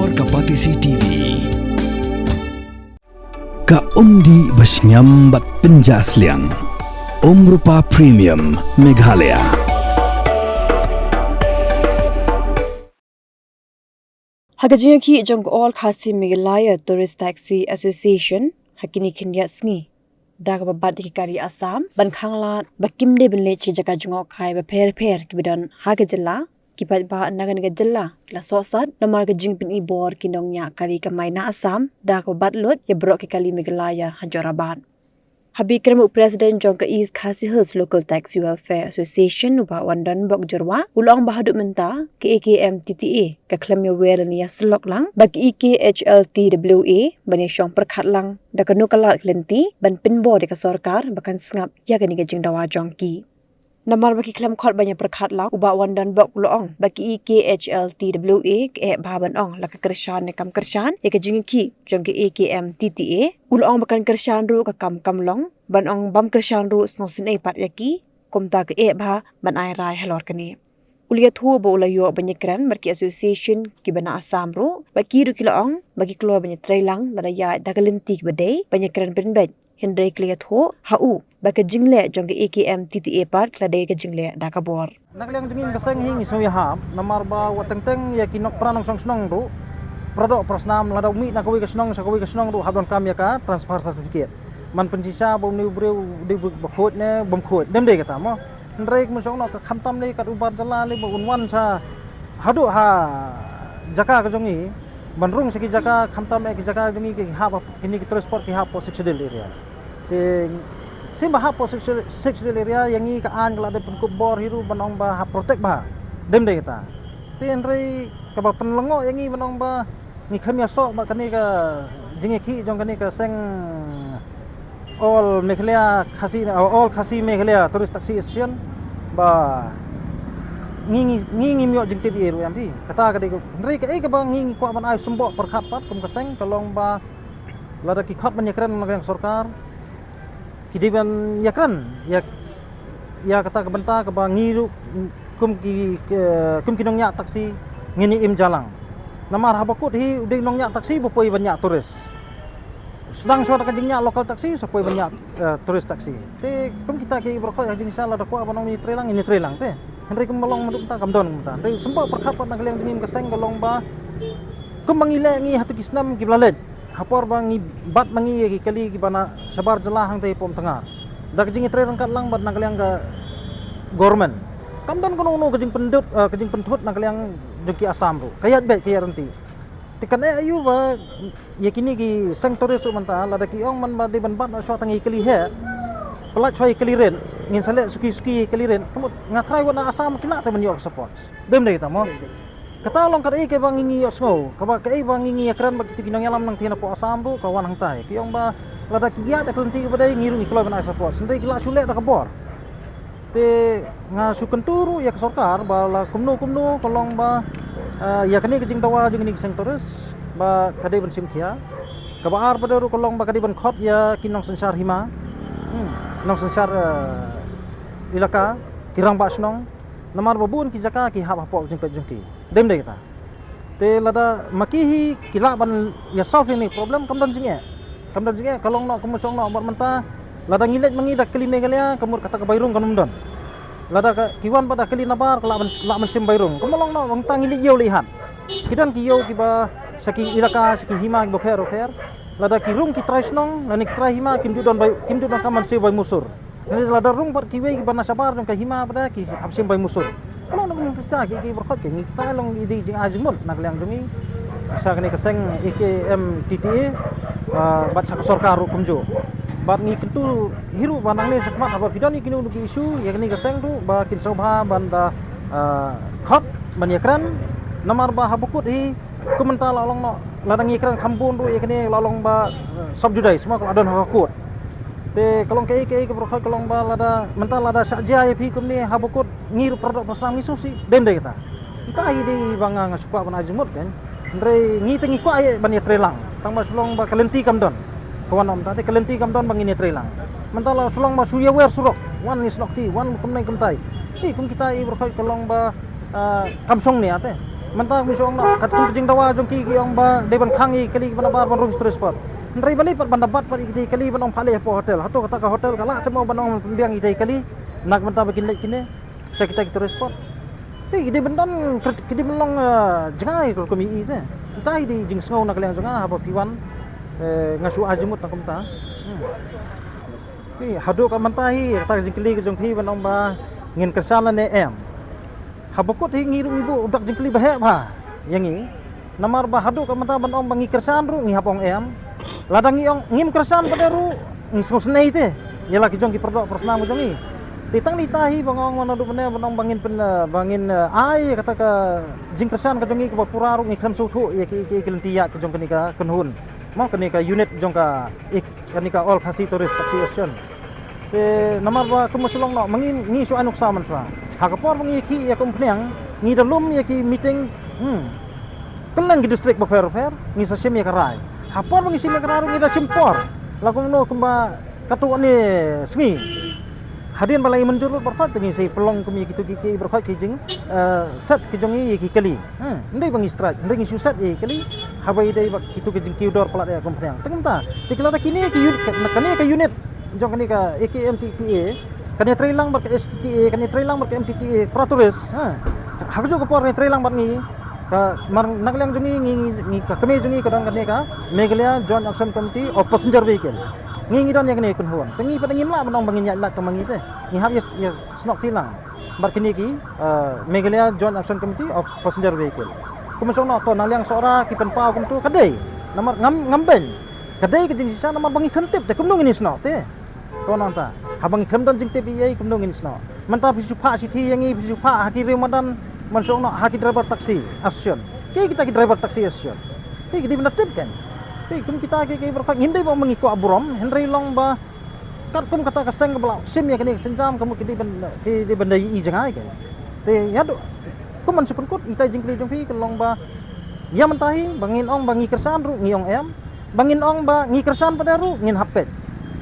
bor Kapatisi TV. Ka undi basnyam bat penjasliang. Rupa Premium Meghalaya. Hagajinga ki jong all khasi Meghalaya Tourist Taxi Association hakini khindia sngi daga babad ki kari Assam ban khangla bakimde benle chi jaka jungo khai ba pher kibidon hagajilla kipat ba nagan ga jilla la sosat namar ga jingpin I bor kinong nya kari kamaina Assam daga babad lot ye bro ki kali Meghalaya hajoraban Habikram President Jongka East Khasi Hills Local Taxi Welfare Association uba wandan bok jorwa ulong bahaduk menta ke AKM TTA ka klamya weran ya slok lang bag EKHLTWA bani syong perkhat lang da kanu kalat klenti ban pinbo de ka sarkar bakan sngap ya gani ga jingdawa jongki Namar baki klam khot banyak perkhat lang uba wandan bok loong baki EKHLTWA ke baban ong laka kershan ne kam kershan ya ka jingki jongke AKM TTA ulong bakan kershan ru ka kam long ban ong bam kershan ru sngosin ai pat yaki komta ke ba ban ai rai halor kani ulia thu bo ulayo banyakran marki association ki bana Assam ru baki ru kilong bagi klo banyak trailang bana ya dagalentik bedai banyakran benbet Hendrik lihat ho hau baka jingle jong ke AKM TTA part klade ke jingle dakabor nakliang jingin kaseng hingi so yaham namar ba wateng ya kinok pranong song snong ru produk prosnam ladaw mi nakawi ka snong ru habon kam ya ka transfer certificate man pencisa bom ni breu di bakhot ne bom khot dem de kata mo Hendrik mo song no ka khamtam ni kat ubar jala ni bo unwan sa hadu ha jaka ka jongi Bandrung segi jaka khamtam ek jaka demi ki ha ini ki transport ki ha sexual area te simba ha sexual area yang i ka an kala de penkub bor hiru banong ba ha protect ba dem de kita te enrei ka ba penlengo yang i banong ba ni khamya so ba kani ka jingi ki jong kani ka seng all khasi Meghalaya Tourist Taxi Association ba ngingi myo jing TV ru yampi kata kade ko nri ka ka bang ngingi ko ban ai sumbok perkhat pat kum kaseng kalong ba lada ki khat ban yakran nang sarkar kidiban yakran ya kata ka benta ka bang ngiru kum kinong nya taksi ngini im jalang namar habakut hi uding nong nya taksi bopoi banyak turis sedang suara kajingnya lokal taksi sapoi banyak turis taksi te kum kita ki berkhot jing sala da ko abanong ni trelang te Henry kemalong maduk ta kamdon ta te sembo perkhat pat nagaliang dingim kaseng kolong ba kumangile ngi hatu kisnam ki blalet hapor bang bat mangi ki kali ki bana sabar jelahang te pom tengah dak jing trerang kat lang bat nagaliang ga government kamdon kono no kajing pendut nagaliang jengki Assam ru kayat bet kaya renti tikan ayu ba yakini ki sang turis manta lada ki ong man ba de ban bat na so tangi kali he pelat choi keliren ngin salek suki keliren kemut ngatrai wana Assam kila te men yok support dem de kita mo kata long kada ke bang ngi yok smo ka ka bang ngi akran bak tikinong yalam nang tina po Assam ru kawan hang tai ki ong ba lada ki ya ta klenti badai ngiru ni kilo ban support sendai kila sulek da kabor te nga su kenturu ya sarkar ba la kumno kolong ba ya kani ke jing dawa jing ni seng terus ba kade ban sim khia ka ba ar pada ru kolong ba kade ban khot ya kinong sensar hima nong sensar ilaka kirang ba snong namar babun ki jaka ki hap hapok jengki dem de kita te lada makihi kila ban ya solve ni problem kamdan jinge kalong no kumusong no menta lada ngilet mangi dak kali Meghalaya kamur kata ka bairung kanum don lada ka kiwan pada kali nabar kala ban sim bairung kumolong no bang tangilit yo lihat kidan ki yo ki ba saki ilaka saki hima ki ba fer lada ki rung ki traisnong lani ki trahima kindu don kaman se bay musur lani lada rung par ki we ki bana sabar jong ka hima pada ki habsim bay musur kalau nak kita ki berkhot ki kita long idi jing azmun nak liang jongi sa kani kaseng AKM TTA bat sa sarkar ru kumjo bat ni kentu hiru banang ni sakmat apa bidani kini ugi isu ya kani kaseng tu ba kin sobha banda khot banyakran namar ba habukut hi kumenta lalong no ladang ikran kampun ru ikni lalong ba subjudai semua kalau adon hakut te kalong ke berkhot kalong ba lada mental lada saja ya pi kumni habukut ngir produk pasang isusi dende kita ai di banga ngasuka ban azmut kan ndre ngi tengi ko ay ban trelang tang masulong ba kalenti kamdon kawan om tate kalenti kamdon bang ini trelang mental sulong ba suya wer surok wan is nokti wan kumnai kumtai kum kita i berkhot kalong ba kamsong ni ate Mentah misong nak katu jing dawa jong ki ong ba deban khangi kali ban bar ban rung transport. Ndrai bali pat ban dapat pat ikti kali ban ong phale po hotel. Hatu kata ka hotel kala semua ban ong biang itai kali nak mentah bikin lek kini. Saya kita transport. Gede bendan gede melong jengai kalau kami ini. Entah di jing sengau nak liang jengah apa piwan ngasu ajemut nak mentah. Hadu ka mantahi kata jingkli ke jong pi ban ong ba ngin kesana ne em. Habakut hingi ibu udak jingkli bahek ba. Yang ni namar ba hadu ka mantah ban ong bangi kersan ru ngi hapong em. Ladang ngi ong ngim kersan pada ru ngi sengau senei te. Yalah ki jong ki perdok persna mo jong ni. Titang ditahi bangong mana du benda ban ong bangin ai kata ka jing kersan ka jong ngi ka pura ru ngi klam su thu ya ki kelentiya ka jong kani ka kenhun. Mau kani ka unit jong ka kani ka all khasi tourist taxation. Namar ba kumusulong no mangi ngi su anuk saman sa. Hakapor mangi ki ya kumpniang ngi dalum ya ki meeting kelang ki district ba fair ngi sa sim ya karai. Hapor mangi sim ya karai ngi da simpor. Lakum no kumba katu ni sngi. Hadian balai menjurut berfat ngi sei pelong kumi kitu ki berfat ki jing set ki jongi ki kali. Ndai bangi strike ndai ngi susat kali habai dai bak kitu ki jing kiudor pelat ya kumpniang. Tengta tikla kini ki unit jong kani ka AKMTTA kani trailang bar ka STTA kani trailang bar ka MTTA praturis hakjo ko por ni trailang bar ni ka mar naglang jungi ngi ka kami jungi kadang kani ka Meghalaya Joint Action Committee of Passenger Vehicle ngi don yang kani kun huan tengi pa ngim la banong bangin ya la tamangi te ngi hab ya snok tilang bar kini ki Meghalaya Joint Action Committee of Passenger Vehicle kumasong no to nalyang sora ki penpau kum tu kadai namar ngamben kadai ke jing sisa namar bangi khantip te kumnong ini snok te konon ta habang ikram dan jing TPI kumdong ini sno manta bisu pha sithi yangi bisu pha haki ramadan mansong no haki driver taxi asyon kita ki driver taxi asyon gidi benatip kan kum kita ki berfak hindai ba mengiko aburom hendrai long ba kat kum kata kaseng bala sim ya kini senjam kamu kidi bandai i jangai kan te yado kum man supun kot itai jingkli jong pi kelong ba ya mentahi bangin ong bangi kersan ru ngiong em bangin ong ba ngi kersan pada ru ngin hapet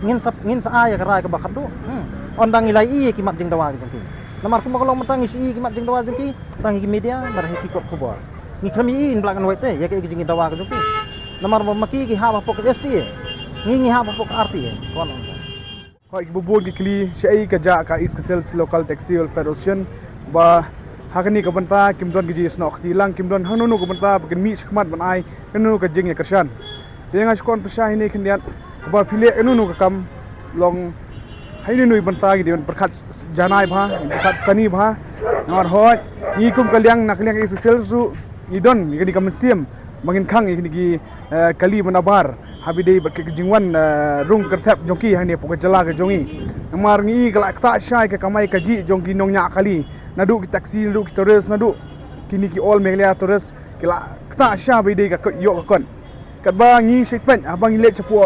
ngin sa aya karai ka bakat do ondang ilai i kimat jing dawa jong ki namar kum kolong mentang isi kimat jing dawa jong ki tangi media bar he pikot kubor ngi krami i in blakan wete ya ke jing dawa jong ki namar maki ki ha ba pok ST ngi ha ba pok RT konon hoi bubur ki kli shei ka ja ka is sales local taxi welfare association ba hakani ka banta kimdon ki ji snok ti lang kimdon hanunu ka banta bakin mi khmat ban ai kanu ka jing ya kershan tenga skon pasha ini kendian ba phile enunu ka kam long haini nui banta gi dion perkhat janai bha perkhat sani bha nor hoj ni kum kalyang nakliang is selsu idon ni kam siam mangin khang ni gi kali manabar habidei ba ke jingwan rung kerthap jongki hani pok jala ke jongi amar ngi kala ta shai ke kamai ka ji jongki nong nya kali nadu ki taxi nadu ki tourist nadu kini ki all Meghalaya tourist kila ta sha bidei ka yo ka kon kat ba ngi sekpen abang ile chapu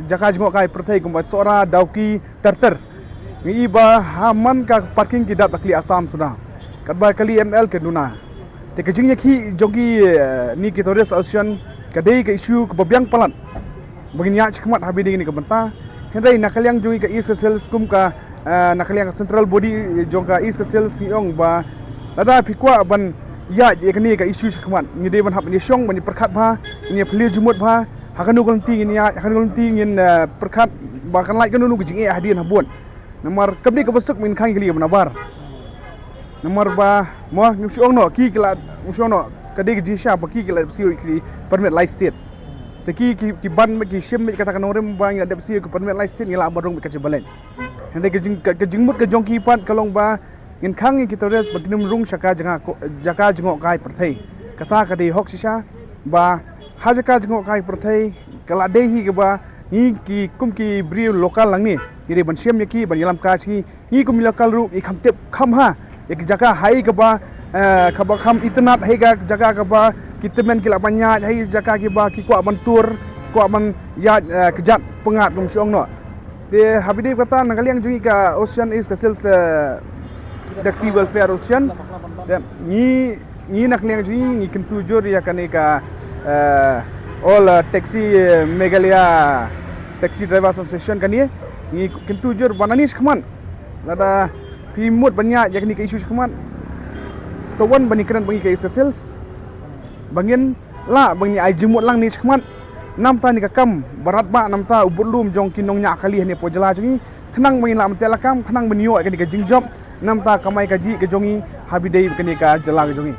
jaka jengok kai perthai kum sora dauki terter ngi ba haman ka parking ki dat takli asam sudah kat ba kali ML ke duna te ke jingnya ki jogi ni ki tourist association kadai ke isu ke babyang palat bagin ya chikmat habidi ni ke benta hendai nakaliang jogi ke is sales kum ka nakaliang central body jongka is sales yong ba lada pikwa ban ya ekni ka isu khman ni de ban hab ni shong ban perkhat bha ni phli jumut bha hakanu kolti ni ya hakanu kolti ngin perkhat ba kan lai kanu nu jing e hadian habon namar kabni ka besuk min khang kili nabar namar ba mo ni shong no ki kala shong no kadai ji sha ba ki kala si ki permit light state te ki ban ki shim kata kan orem ba ngi adap si ki permit light state ngila barong ka jebalen hande ke jing mut ke jongki pat kalong ba in khang ki tores bagnum rung shaka jaka jngok kai perthai kata kadi hok sisa ba hajaka jngok kai perthai kala dehi ke ba ni ki kum ki bri lokal langni ni ban siam ki ban yalam ka chi ni kum lokal ru i kham tep kham ha ek jaka hai ke ba khaba kham itnat hai ga jaka ke ba kitemen ki la banya hai jaka ki ba ki kwa ban tur kwa man ya kejat pengat kum siong no de habide kata nangaliang jungi ka ocean is ka sales taxi welfare association dan ni nakliang ji ni kentu jor ya kanika all taxi Meghalaya taxi driver association kani ni kentu jor bananis khman lada pimut banyak ya kanika isu khman tawan bani kran bangi ka is ka sales bangin la bangi ai jimut lang ni chkmat namta ni kakam barat ba namta ubulum jong kinong nya kali ni pojala jongi khnang bangi la mte lakam khnang banio ka ni ka jingjob namta kamai ka ji ka jongi habidai ka ni ka jala ka jongi